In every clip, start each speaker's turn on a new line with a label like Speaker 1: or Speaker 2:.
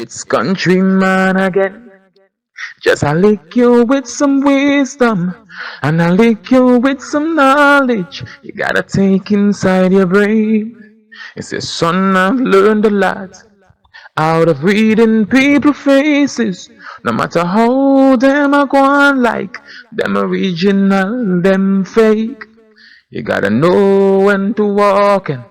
Speaker 1: It's countryman again. Just I lick you with some wisdom, and I lick you with some knowledge. You gotta take inside your brain. It says, son, I've learned a lot out of reading people faces. No matter how them a go on like them original, them fake. You gotta know when to walk and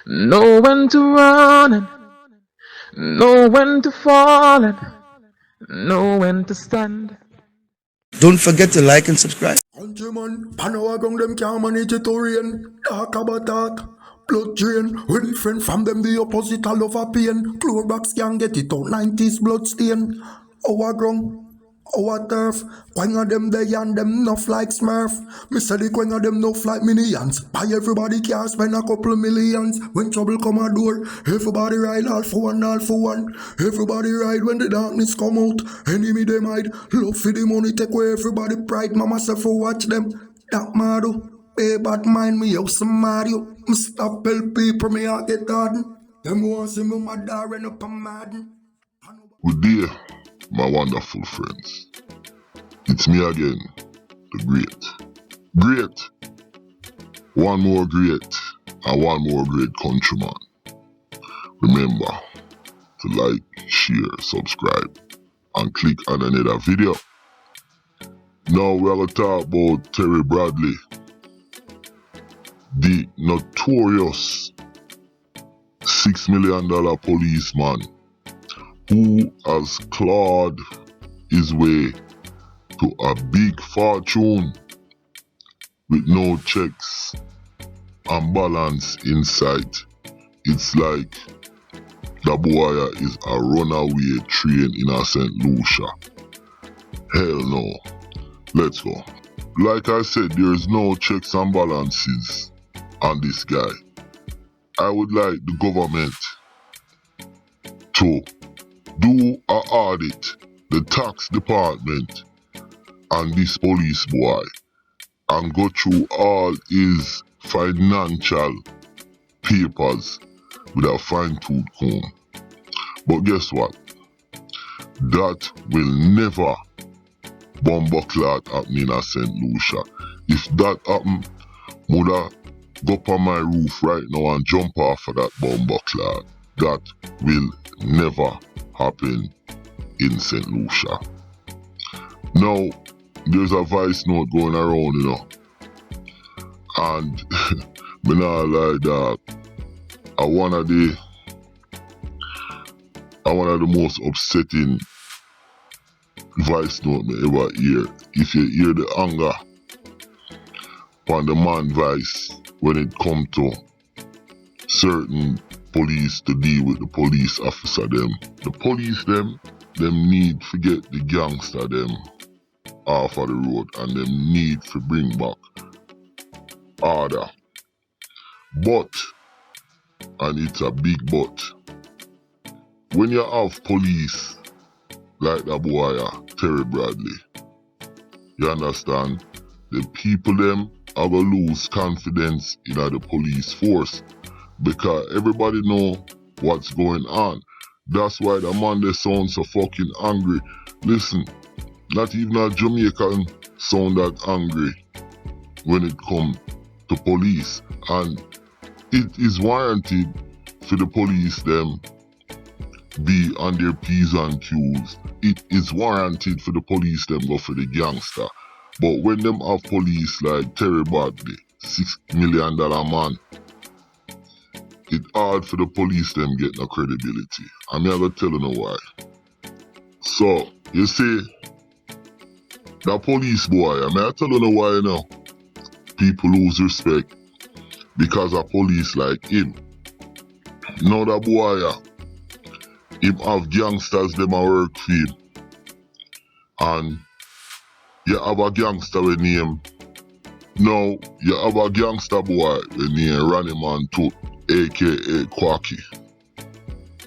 Speaker 1: know when to run and know when to fall and know when to stand.
Speaker 2: Don't forget to like and subscribe.
Speaker 3: Countryman, Panawagang them can't manage it to rain. Dark about that. Blood drain. When friend from them the opposite all over pain. Chlorbox can get it out. 90s blood stain. Our ground. Our turf. Quang of them they and them nuff like Smurf. Me say the quang of them nuff like minions. Buy everybody can spend a couple of millions. When trouble come a door, everybody ride all for one, all for one. Everybody ride when the darkness come out. Enemy them hide. Love for the money take away everybody pride. Mama say for watch them. That mado. Hey, bad mind me out some Mario. Me stop tell people me out get hardened. Them want see me mad run up a Madden.
Speaker 4: Good day, my wonderful friends. It's me again, the great. Great. One more great and one more great countryman. Remember to like, share, subscribe, and click on another video. Now we're going to talk about Terry Bradley, the notorious $6 million policeman who has clawed his way to a big fortune with no checks and balance in sight. It's like the boy is a runaway train in a St. Lucia. Hell no. Let's go. Like I said, there is no checks and balances on this guy. I would like the government to do an audit, the tax department, and this police boy, and go through all his financial papers with a fine-tooth comb. But guess what? That will never bumbleclot happen in a St. Lucia. If that happen, woulda go up on my roof right now and jump off of that bumbleclot. That will never happen in St. Lucia. Now, there's a voice note going around, you know. And me not like that. One of the most upsetting voice note me ever hear. If you hear the anger on the man voice when it come to certain police to deal with the police officer them. The police them need to get the gangster them off of the road, and them need to bring back order. But, and it's a big but, when you have police like that boy Terry Bradley, you understand, the people them are gonna lose confidence in the police force, because everybody know what's going on. That's why the man they sound so fucking angry. Listen, not even a Jamaican sound that angry when it come to police, and it is warranted for the police them be on their P's and Q's. It is warranted for the police them go for the gangster. But when them have police like Terry Bradley, $6 million man, it's hard for the police them get no credibility. I'm never telling you why. So, you see, that police boy, I'm not telling you why now. People lose respect because of police like him. Now that boy, him have gangsters them a work for him. And you have a gangster with name. Now, you have a gangster boy with name Randyman Tooth, aka Quacky.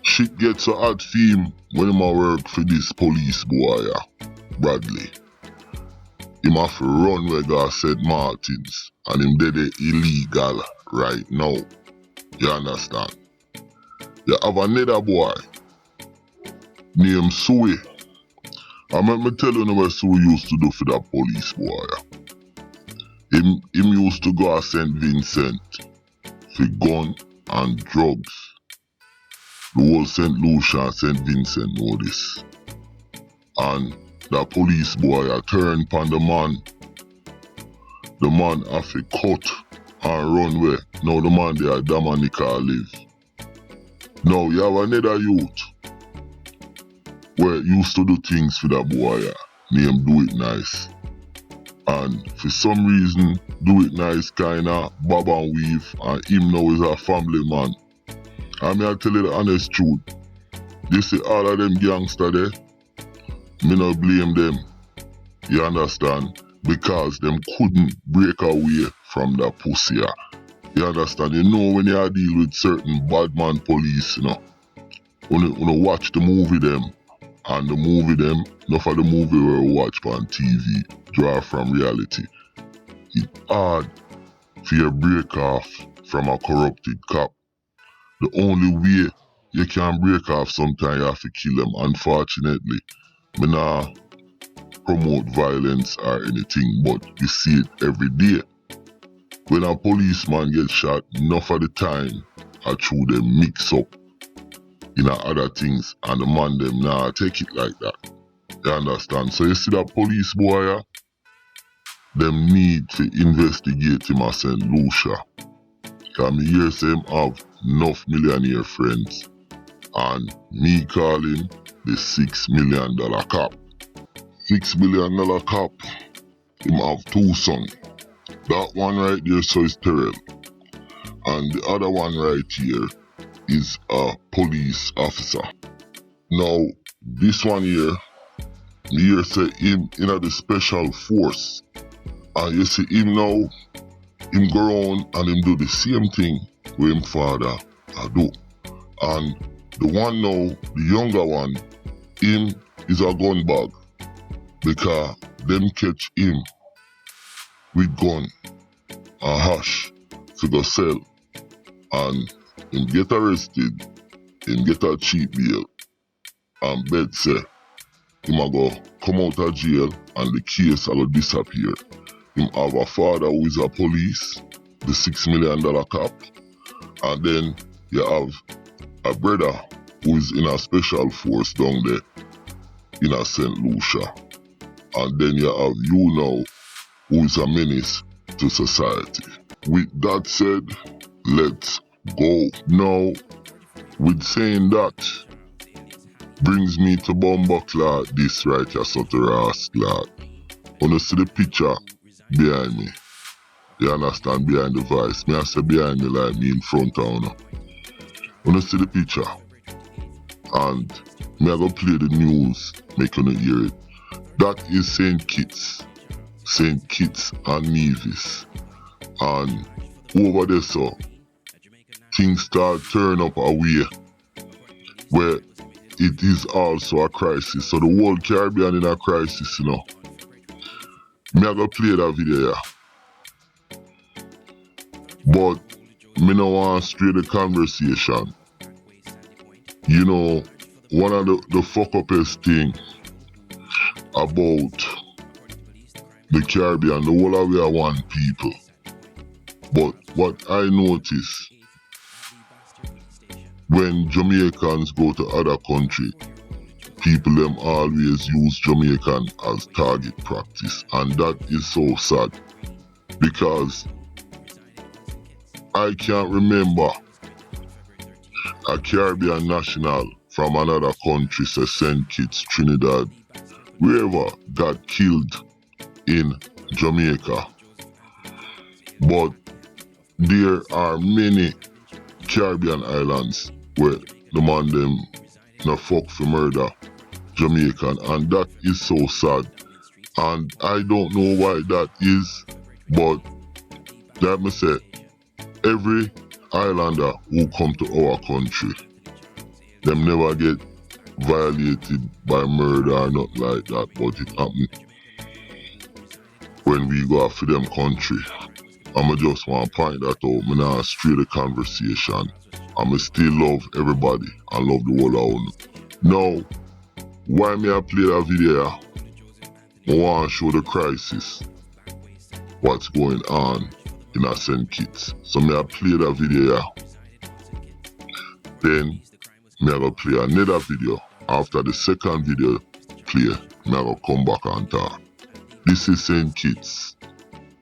Speaker 4: Shit gets so hard for him when him a work for this police boy, Bradley. Him have to run where God said Martins, and him dead illegal right now. You understand? You have another boy named Sui. I let me tell you what Sui used to do for that police boy. Him used to go to St. Vincent for gun and drugs. The whole St. Lucia and St. Vincent know this. And that police boy a turn upon the man. The man have to cut and run away. Now the man there at Dominica live. Now you have another youth where used to do things for that boy, name Do It Nice. And for some reason, Do It Nice kinda bob and weave, and him now is a family man. I mean, I tell you the honest truth. You see all of them gangster there, me no blame them. You understand? Because them couldn't break away from that pussy. You understand? You know when you deal with certain bad man police, you know. When you watch the movie them, and the movie them, enough of the movie we watch on TV, draw from reality. It's hard for you break off from a corrupted cop. The only way you can break off sometimes you have to kill them. Unfortunately, me nah promote violence or anything, but you see it every day. When a policeman gets shot, enough of the time I through them mix up in other things, and the man them nah take it like that. You understand? So you see that police boy, them need to investigate him at St. Lucia. Cause me hear say him have enough millionaire friends, and me call him the $6 million cop. $6 million cop. Him have two sons. That one right there so is Terrell. And the other one right here is a police officer. Now, this one here, me here say him in the special force. And you see him now, him go around and him do the same thing with him father I do. And the one now, the younger one, him is a gun bag. Because them catch him with gun and hash to go sell. And him get arrested, him get a cheap bail. And bet say, him a go come out of jail and the case a go disappear. Him have a father who is a police, the $6 million cop. And then you have a brother who is in a special force down there in a St. Lucia. And then you have you now who is a menace to society. With that said, let's go. Now, with saying that, brings me to Bumbuckler, this right here, notorious lad. When you see the picture behind me, you understand, behind the voice. Me I say behind me like me in front of you. When you see the picture, and me I go play the news, make you hear it. That is St. Kitts and Nevis. And over there so, things start turn up a way where it is also a crisis. So the whole Caribbean in a crisis, you know. Me I go play that video here. But me no want to stray the conversation. You know, one of the fuck upest thing about the Caribbean, the whole of we are one people. But what I notice, when Jamaicans go to other country, people them always use Jamaican as target practice, and that is so sad. Because I can't remember a Caribbean national from another country, say St. Kitts, Trinidad, wherever got killed in Jamaica. But there are many Caribbean islands where the man them no fuck for murder Jamaican, and that is so sad. And I don't know why that is, but let me say, every islander who come to our country, them never get violated by murder or nothing like that, but it happen when we go after them country. I'ma just want to point that out. Me not stray the conversation. I'ma still love everybody and love the whole of them. Now, Why me I play that video? I want to show the crisis, what's going on in a St. Kitts. So me I play that video. Then me I go play another video. After the second video play, me I go come back and talk. This is St. Kitts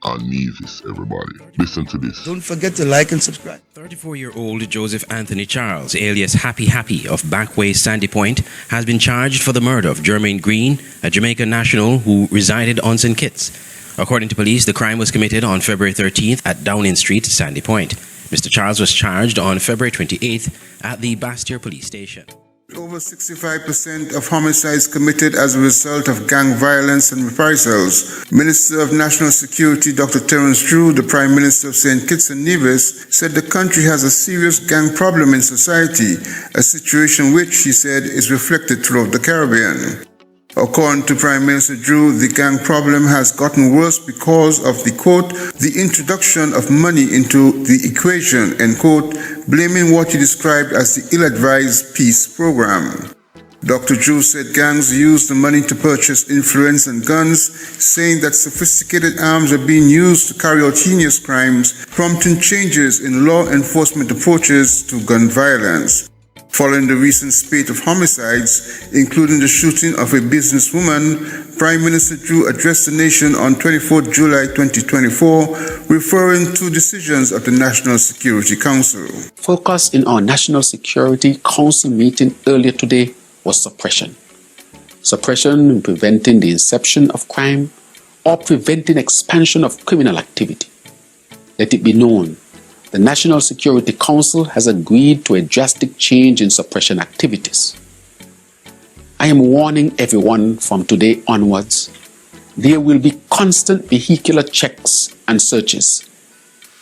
Speaker 4: and Nevis, everybody. Listen to this.
Speaker 2: Don't forget to like and subscribe.
Speaker 5: 34-year-old Joseph Anthony Charles, alias Happy Happy of Backway Sandy Point, has been charged for the murder of Jermaine Green, a Jamaica national who resided on St. Kitts. According to police, the crime was committed on February 13th at Downing Street, Sandy Point. Mr. Charles was charged on February 28th at the Bastier police station.
Speaker 6: Over 65% of homicides committed as a result of gang violence and reprisals. Minister of National Security Dr. Terence Drew, the Prime Minister of St. Kitts and Nevis, said the country has a serious gang problem in society, a situation which, he said, is reflected throughout the Caribbean. According to Prime Minister Drew, the gang problem has gotten worse because of the, quote, the introduction of money into the equation, end quote, blaming what he described as the ill-advised peace program. Dr. Drew said gangs use the money to purchase influence and guns, saying that sophisticated arms are being used to carry out heinous crimes, prompting changes in law enforcement approaches to gun violence. Following the recent spate of homicides, including the shooting of a businesswoman, Prime Minister Drew addressed the nation on 24 July 2024, referring to decisions of the National Security Council.
Speaker 7: Focus in our National Security Council meeting earlier today was suppression. Suppression in preventing the inception of crime or preventing expansion of criminal activity. Let it be known, the National Security Council has agreed to a drastic change in suppression activities. I am warning everyone from today onwards, there will be constant vehicular checks and searches.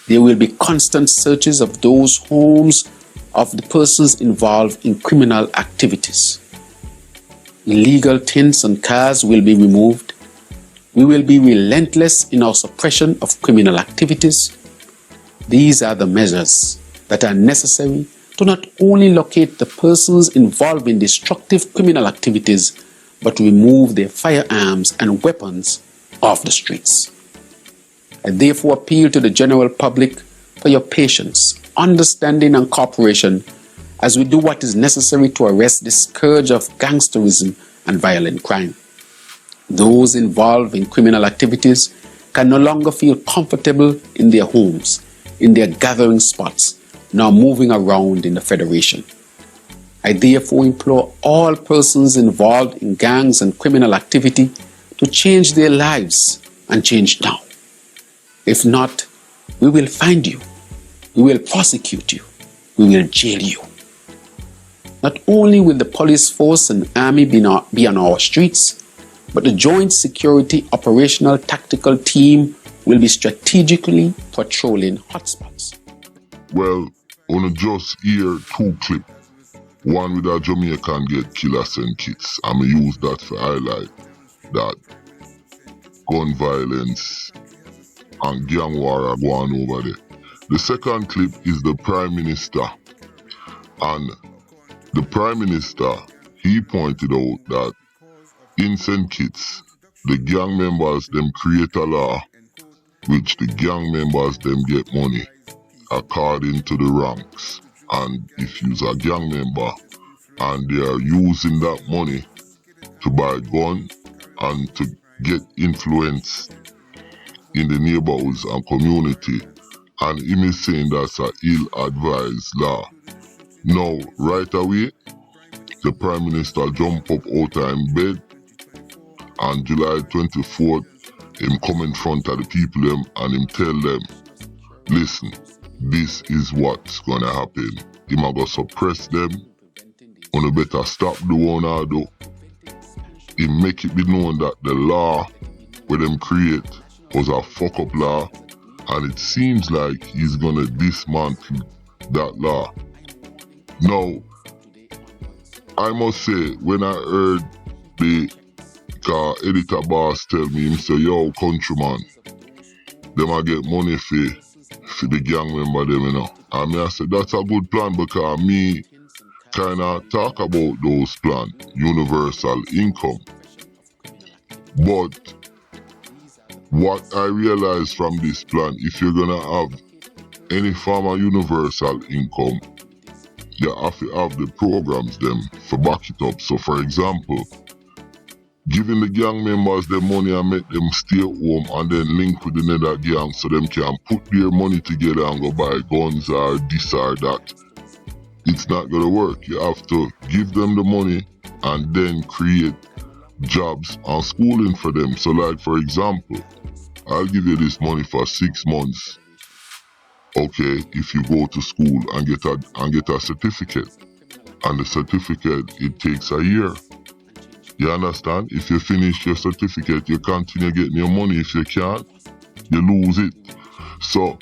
Speaker 7: There will be constant searches of those homes of the persons involved in criminal activities. Illegal tints on cars will be removed. We will be relentless in our suppression of criminal activities. These are the measures that are necessary to not only locate the persons involved in destructive criminal activities, but remove their firearms and weapons off the streets. I therefore appeal to the general public for your patience, understanding and cooperation as we do what is necessary to arrest this scourge of gangsterism and violent crime. Those involved in criminal activities can no longer feel comfortable in their homes, in their gathering spots, now moving around in the Federation. I therefore implore all persons involved in gangs and criminal activity to change their lives and change now. If not, we will find you, we will prosecute you, we will jail you. Not only will the police force and army be on our streets, but the Joint Security Operational Tactical Team will be strategically patrolling hotspots.
Speaker 4: Well, on just hear two clip. One with a Jamaican get killed at St. Kitts. I'ma use that for highlight that gun violence and gang war are going over there. The second clip is the Prime Minister. And the Prime Minister, he pointed out that in St. Kitts, the gang members them create a law which the gang members them get money according to the ranks. And if you're a gang member and they are using that money to buy gun and to get influence in the neighborhoods and community, and him is saying that's a ill-advised law. Now, right away, the Prime Minister jump up out of him bed, and July 24th, him come in front of the people them and him tell them, listen, this is what's gonna happen. Him a go suppress them, you better stop the one I do. Him make it be known that the law where them create was a fuck up law, and it seems like he's gonna dismantle that law. Now, I must say, when I heard the editor boss tell me, him say, yo, countryman, them a get money for the gang member them, you know. And me I said, that's a good plan because me, kinda talk about those plans, universal income. But what I realized from this plan, if you're gonna have any form of universal income, you have to have the programs them for back it up. So for example, giving the gang members their money and make them stay home and then link with another gang so them can put their money together and go buy guns or this or that. It's not gonna work. You have to give them the money and then create jobs and schooling for them. So like for example, I'll give you this money for 6 months. Okay, if you go to school and get a certificate. And the certificate, it takes a year. You understand? If you finish your certificate, you continue getting your money. If you can't, you lose it. So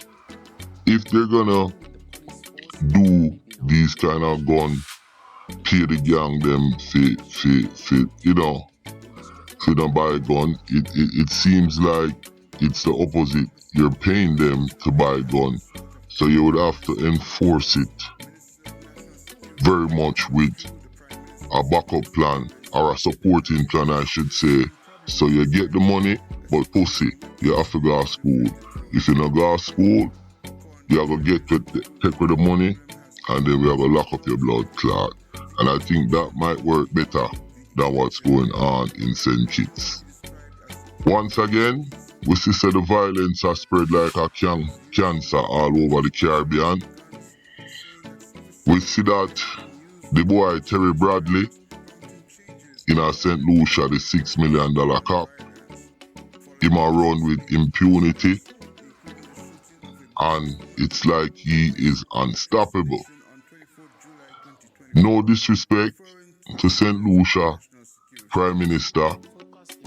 Speaker 4: if they're gonna do these kind of gun, pay the gang them for them buy a gun, it seems like it's the opposite. You're paying them to buy a gun. So you would have to enforce it very much with a backup plan or a supporting plan, I should say. So you get the money, but pussy, you have to go to school. If you don't go to school, you have to take with the money and then we have to lock up your blood clot. And I think that might work better than what's going on in St. Kitts. Once again, we see the violence has spread like a cancer all over the Caribbean. We see that the boy Terry Bradley in a St. Lucia, the $6 million cop, him a run with impunity and it's like he is unstoppable. No disrespect to St. Lucia Prime Minister,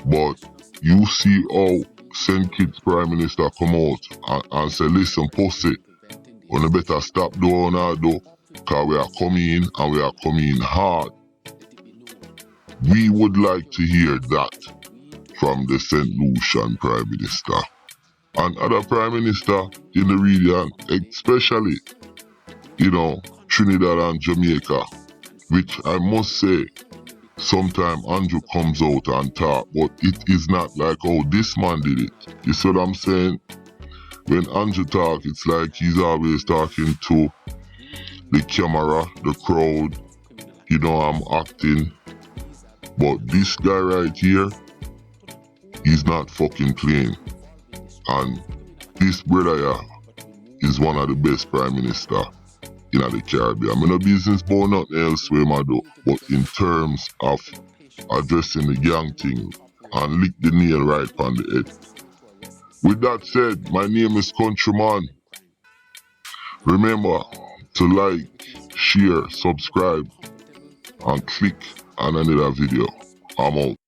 Speaker 4: but you see how St. Kitts Prime Minister come out and say, listen pussy, you better stop doing all that because we are coming and we are coming hard. We would like to hear that from the St. Lucian Prime Minister and other Prime Minister in the region, especially, Trinidad and Jamaica, which I must say, sometimes Andrew comes out and talk, but it is not like how this man did it. You see what I'm saying? When Andrew talk, it's like he's always talking to the camera, the crowd, I'm acting. But this guy right here, he's not fucking playing. And this brother here is one of the best prime minister in the Caribbean. I'm no business about nothing else where I do. But in terms of addressing the gang thing and lick the nail right on the head. With that said, my name is Countryman. Remember to like, share, subscribe, and click on another video. I'm out.